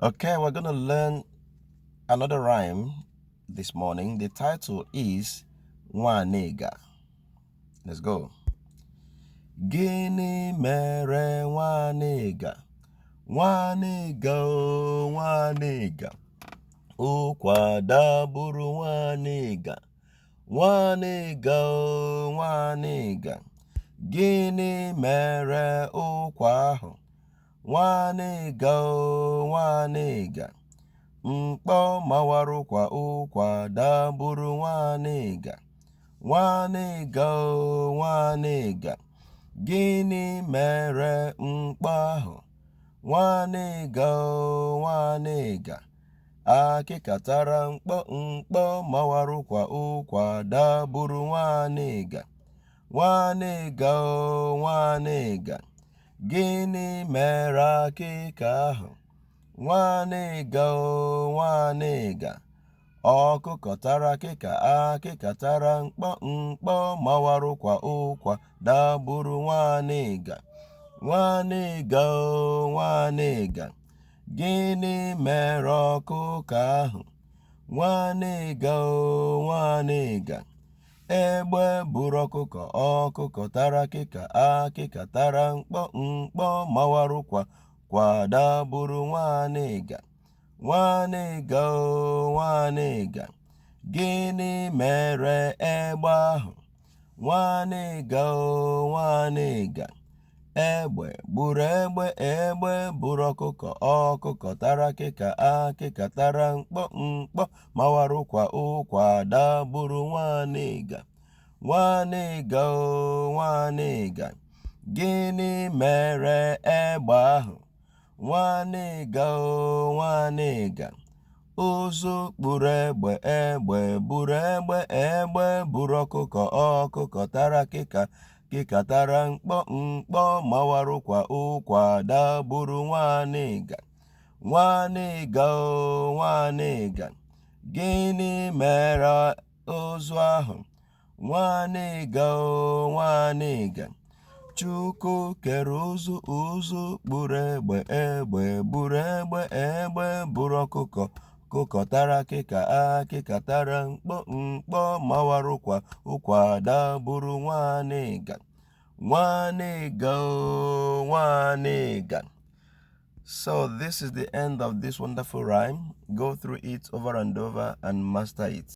Okay, we're going to learn another rhyme this morning. The title is Nwanega. Let's go. Gịnị mere nwanega? Nwanega o nwanega. Ụkwa dagburu nwanega. Nwanega o nwanega. Gịnị mere ụkwa ahụ? Nwanega o nwanega. Mkpọ mawarụkwa ụkwa dagburu nwanega. Nwanega o nwanega. Gịnị mere mkpọ ahụ? Nwanega o nwanega. Akịka tara mkpọ mawarụkwa ụkwa dagburu nwanega. Nwanega o nwanega. Gịnị mere akịka ahụ? Nwanega o nwanega. Ọkụkọ tara akịka, akịka tara mkpọ mawarụkwa ụkwa dagburu nwanega. Nwanega o nwanega. Gịnị mere ọkụkọ ahụ? Nwanega o nwanega. Egbe buru ọkụkọ, ọkụkọ tara akịka, akịka tara mkpọ mawarụkwa dagburu nwanega. Nwanega o nwanega. Gịnị mere egbe ahụ? Nwanega o nwanega. Egbe buru egbe buru ọkụkọ, ọkụkọ tara akịka, akịka tara mkpọ mawarụkwa ụkwa dagburu nwanega. Nwanega o nwanega. Gịnị mere egbe ahụ? Nwanega o nwanega. Ụzụ kpuru egbe buru egbe buru ọkụkọ, ọkụkọ tara akịka, akịka tara mkpọ mawarụkwa ụkwa dagburu nwanega. Nwanega o nwanega. Gịnị mere ụzụ ahụ? Nwanega o nwanega. Chukwu kere ụzụ kpuru egbe buru egbe buru ọkụkọ, ọkụkọ tara akịka, akịka tara mkpọ mawarụkwa ụkwa dagburu nwanega. Nwanega o nwanega. So this is the end of this wonderful rhyme. Go through it over and over and master it.